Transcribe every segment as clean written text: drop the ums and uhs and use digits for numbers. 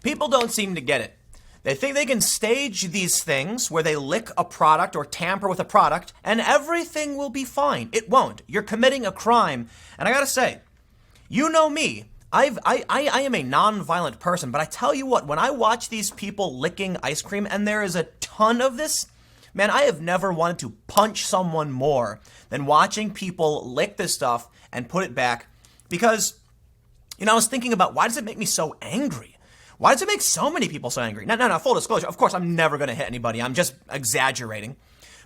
People don't seem to get it. They think they can stage these things where they lick a product or tamper with a product and everything will be fine. It won't. You're committing a crime. And I gotta say, you know me. I am a non-violent person, but I tell you what, when I watch these people licking ice cream, and there is a ton of this, man, I have never wanted to punch someone more than watching people lick this stuff and put it back. Because, I was thinking about, why does it make me so angry? Why does it make so many people so angry? No, full disclosure. Of course, I'm never going to hit anybody. I'm just exaggerating.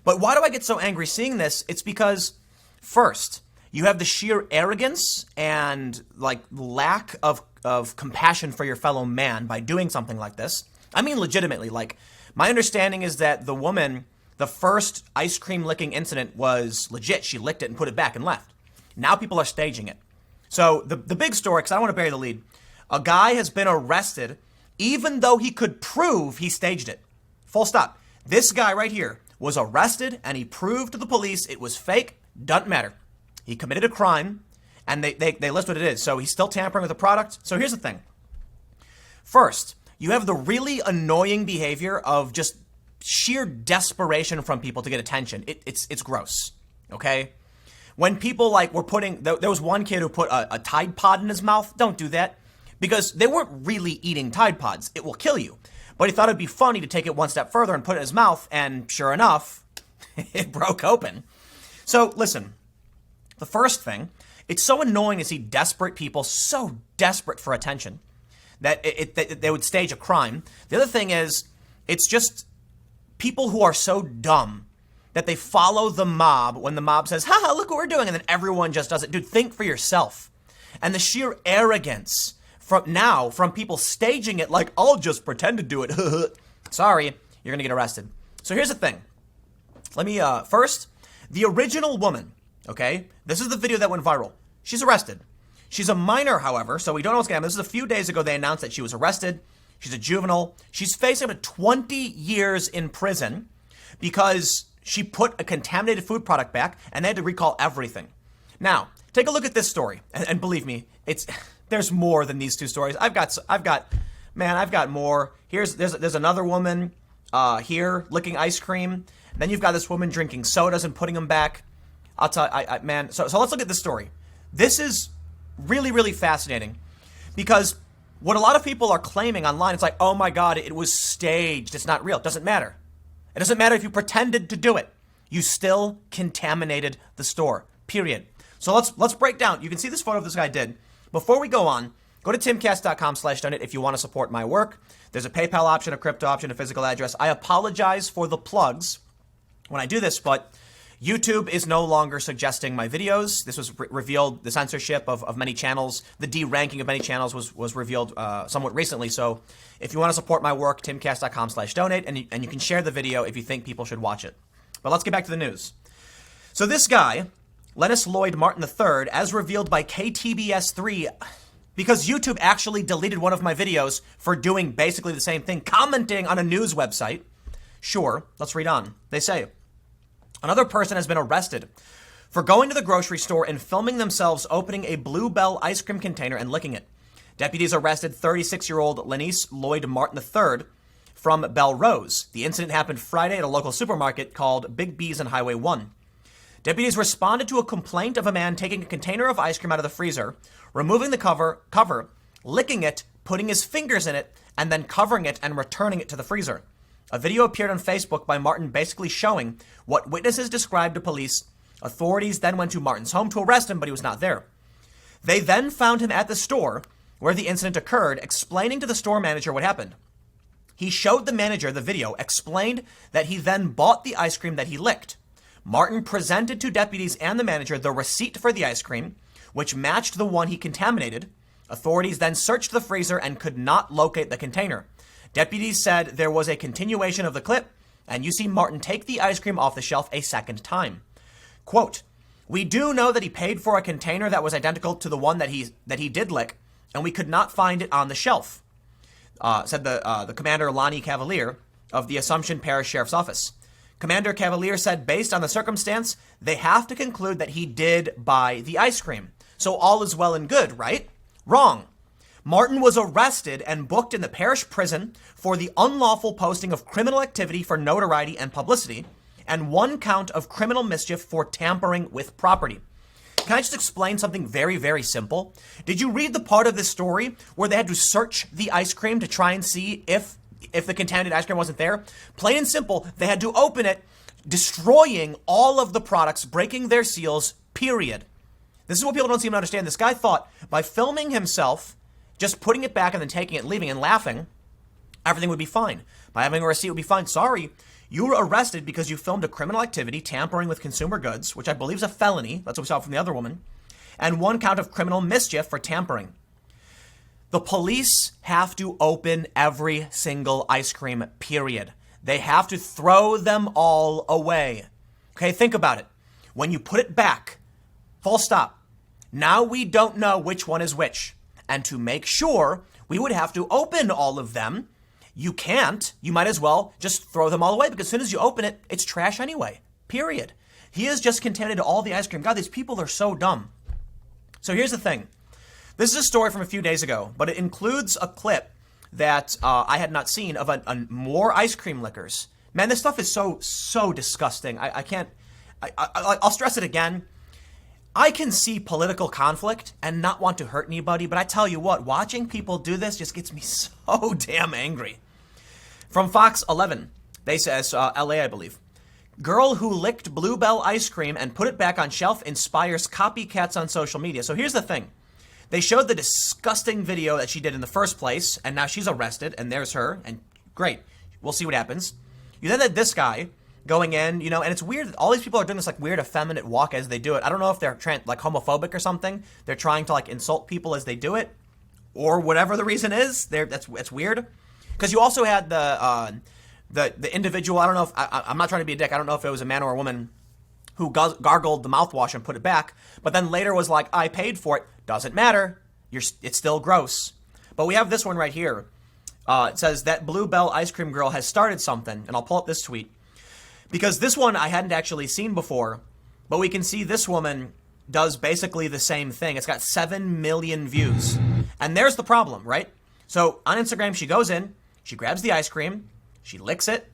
But why do I get so angry seeing this? It's because, first, you have the sheer arrogance and lack of compassion for your fellow man by doing something like this. I mean, legitimately, my understanding is that the woman, the first ice cream licking incident was legit. She licked it and put it back and left. Now people are staging it. So the big story, because I don't want to bury the lead, a guy has been arrested even though he could prove he staged it. Full stop. This guy right here was arrested and he proved to the police it was fake. Doesn't matter. He committed a crime and they list what it is. So he's still tampering with the product. So here's the thing. First, you have the really annoying behavior of just sheer desperation from people to get attention. It's gross. Okay? When people were putting, there was one kid who put a Tide Pod in his mouth. Don't do that. Because they weren't really eating Tide Pods. It will kill you. But he thought it'd be funny to take it one step further and put it in his mouth, and sure enough, it broke open. So listen, the first thing, it's so annoying to see desperate people, so desperate for attention, that they would stage a crime. The other thing is, it's just people who are so dumb that they follow the mob when the mob says, haha, look what we're doing, and then everyone just does it. Dude, think for yourself. And the sheer arrogance from people staging it like, I'll just pretend to do it. Sorry, you're going to get arrested. So here's the thing. Let me, first, the original woman, okay? This is the video that went viral. She's arrested. She's a minor, however, so we don't know what's going to happen. This is a few days ago they announced that she was arrested. She's a juvenile. She's facing up to 20 years in prison because she put a contaminated food product back and they had to recall everything. Now, take a look at this story. And believe me, there's more than these two stories. I've got more. There's another woman here licking ice cream. Then you've got this woman drinking sodas and putting them back. I'll tell you, man. So let's look at this story. This is really, really fascinating because what a lot of people are claiming online, it's like, oh my God, it was staged. It's not real. It doesn't matter. It doesn't matter if you pretended to do it. You still contaminated the store, period. So let's break down. You can see this photo of this guy did. Before we go on, go to timcast.com/donate if you want to support my work. There's a PayPal option, a crypto option, a physical address. I apologize for the plugs when I do this, but YouTube is no longer suggesting my videos. This was revealed, the censorship of many channels, the de-ranking of many channels was revealed somewhat recently. So if you want to support my work, timcast.com/donate, and you can share the video if you think people should watch it. But let's get back to the news. So this guy, Lennis Lloyd Martin III, as revealed by KTBS3, because YouTube actually deleted one of my videos for doing basically the same thing, commenting on a news website. Sure, let's read on. They say, another person has been arrested for going to the grocery store and filming themselves opening a Blue Bell ice cream container and licking it. Deputies arrested 36-year-old Lennis Lloyd Martin III from Belrose. The incident happened Friday at a local supermarket called Big B's on Highway 1. Deputies responded to a complaint of a man taking a container of ice cream out of the freezer, removing the cover, licking it, putting his fingers in it, and then covering it and returning it to the freezer. A video appeared on Facebook by Martin basically showing what witnesses described to police. Authorities then went to Martin's home to arrest him, but he was not there. They then found him at the store where the incident occurred, explaining to the store manager what happened. He showed the manager the video, explained that he then bought the ice cream that he licked. Martin presented to deputies and the manager the receipt for the ice cream, which matched the one he contaminated. Authorities then searched the freezer and could not locate the container. Deputies said there was a continuation of the clip, and you see Martin take the ice cream off the shelf a second time. Quote, we do know that he paid for a container that was identical to the one that he did lick, and we could not find it on the shelf, said the commander Lonnie Cavalier of the Assumption Parish Sheriff's Office. Commander Cavalier said based on the circumstance, they have to conclude that he did buy the ice cream. So all is well and good, right? Wrong. Martin was arrested and booked in the parish prison for the unlawful posting of criminal activity for notoriety and publicity, and 1 count of criminal mischief for tampering with property. Can I just explain something very, very simple? Did you read the part of this story where they had to search the ice cream to try and see if the contaminated ice cream wasn't there? Plain and simple, they had to open it, destroying all of the products, breaking their seals, period. This is what people don't seem to understand. This guy thought by filming himself, just putting it back and then taking it, leaving and laughing, everything would be fine. By having a receipt would be fine. Sorry, you were arrested because you filmed a criminal activity, tampering with consumer goods, which I believe is a felony. That's what we saw from the other woman. And 1 count of criminal mischief for tampering. The police have to open every single ice cream, period. They have to throw them all away. Okay, think about it. When you put it back, full stop. Now we don't know which one is which. And to make sure, we would have to open all of them. You can't. You might as well just throw them all away because as soon as you open it, it's trash anyway. Period. He has just contaminated all the ice cream. God, these people are so dumb. So here's the thing. This is a story from a few days ago, but it includes a clip that I had not seen of more ice cream lickers. Man, this stuff is so disgusting. I can't. I'll stress it again. I can see political conflict and not want to hurt anybody, but I tell you what, watching people do this just gets me so damn angry. From Fox 11, they says, LA, I believe. Girl who licked Bluebell ice cream and put it back on shelf inspires copycats on social media. So here's the thing. They showed the disgusting video that she did in the first place, and now she's arrested, and there's her, and great. We'll see what happens. You then had this guy going in, and it's weird. All these people are doing this like weird effeminate walk as they do it. I don't know if they're like homophobic or something. They're trying to like insult people as they do it, or whatever the reason is. That's weird. Because you also had the individual. I don't know if I'm not trying to be a dick. I don't know if it was a man or a woman who gargled the mouthwash and put it back, but then later was like, I paid for it. Doesn't matter. It's still gross. But we have this one right here. It says that Bluebell ice cream girl has started something, and I'll pull up this tweet. Because this one I hadn't actually seen before, but we can see this woman does basically the same thing. It's got 7 million views. And there's the problem, right? So on Instagram, she goes in, she grabs the ice cream, she licks it,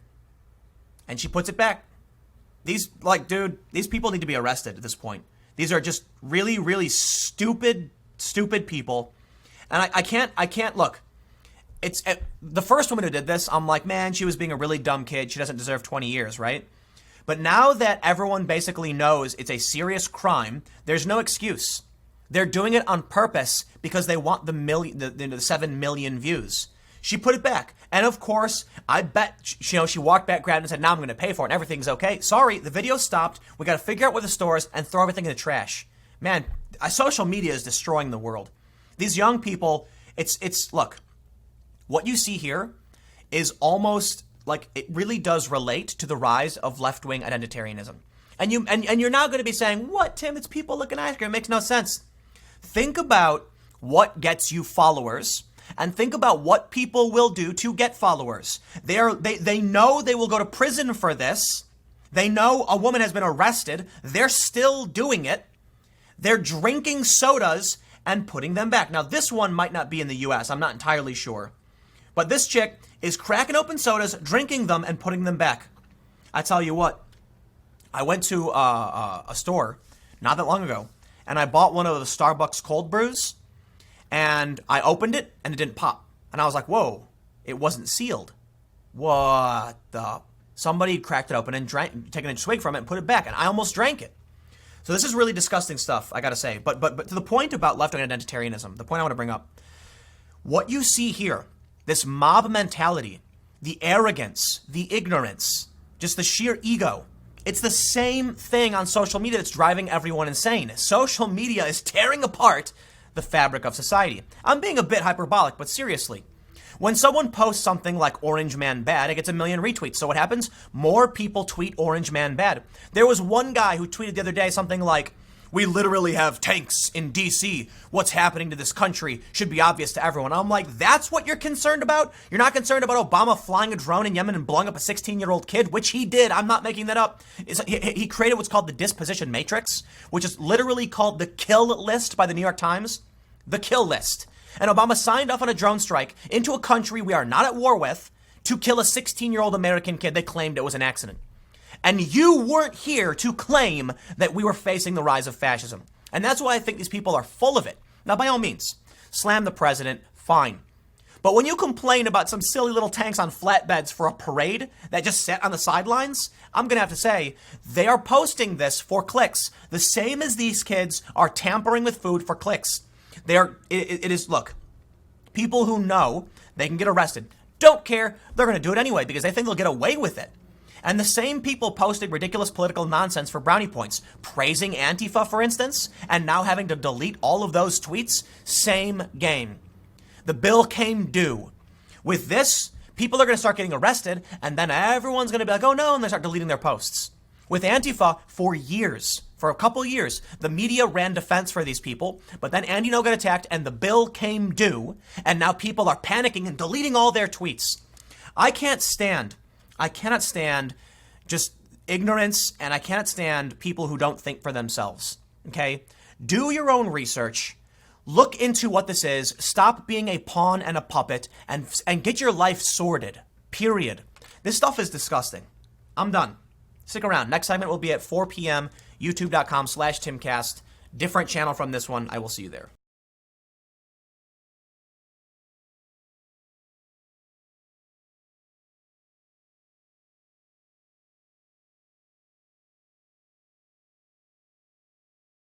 and she puts it back. These people need to be arrested at this point. These are just really, really stupid people. And I can't look. It's the first woman who did this. I'm like, man, she was being a really dumb kid. She doesn't deserve 20 years, right? But now that everyone basically knows it's a serious crime, there's no excuse. They're doing it on purpose because they want the 7 million views. She put it back. And of course, I bet, she walked back, grabbed it and said, now I'm going to pay for it and everything's okay. Sorry, the video stopped. We got to figure out where the store is and throw everything in the trash. Man, social media is destroying the world. These young people, look, what you see here is almost like it really does relate to the rise of left-wing identitarianism. And you're now going to be saying, what, Tim? It's people looking at ice cream. It makes no sense. Think about what gets you followers and think about what people will do to get followers. They know they will go to prison for this. They know a woman has been arrested. They're still doing it. They're drinking sodas and putting them back. Now, this one might not be in the U.S. I'm not entirely sure. But this chick is cracking open sodas, drinking them, and putting them back. I tell you what, I went to a store not that long ago, and I bought one of the Starbucks cold brews, and I opened it, and it didn't pop. And I was like, whoa, it wasn't sealed. What the? Somebody cracked it open and taken a swig from it and put it back, and I almost drank it. So this is really disgusting stuff, I gotta say. But to the point about left-wing identitarianism, the point I want to bring up, what you see here, this mob mentality, the arrogance, the ignorance, just the sheer ego, it's the same thing on social media that's driving everyone insane. Social media is tearing apart the fabric of society. I'm being a bit hyperbolic, but seriously. When someone posts something like Orange Man Bad, it gets 1 million retweets. So what happens? More people tweet Orange Man Bad. There was one guy who tweeted the other day something like, we literally have tanks in D.C. What's happening to this country should be obvious to everyone. I'm like, that's what you're concerned about? You're not concerned about Obama flying a drone in Yemen and blowing up a 16-year-old kid, which he did. I'm not making that up. He created what's called the disposition matrix, which is literally called the kill list by the New York Times. The kill list. And Obama signed off on a drone strike into a country we are not at war with to kill a 16-year-old American kid that claimed it was an accident. And you weren't here to claim that we were facing the rise of fascism. And that's why I think these people are full of it. Now, by all means, slam the president, fine. But when you complain about some silly little tanks on flatbeds for a parade that just sat on the sidelines, I'm going to have to say, they are posting this for clicks. The same as these kids are tampering with food for clicks. It is, look, people who know they can get arrested, don't care, they're going to do it anyway because they think they'll get away with it. And the same people posting ridiculous political nonsense for brownie points, praising Antifa, for instance, and now having to delete all of those tweets, same game. The bill came due. With this, people are going to start getting arrested, and then everyone's going to be like, oh no, and they start deleting their posts. With Antifa, for a couple years, the media ran defense for these people, but then Andy Ngo got attacked, and the bill came due, and now people are panicking and deleting all their tweets. I cannot stand just ignorance, and I cannot stand people who don't think for themselves, okay? Do your own research. Look into what this is. Stop being a pawn and a puppet, and get your life sorted, period. This stuff is disgusting. I'm done. Stick around. Next segment will be at 4 p.m., youtube.com/Timcast. Different channel from this one. I will see you there.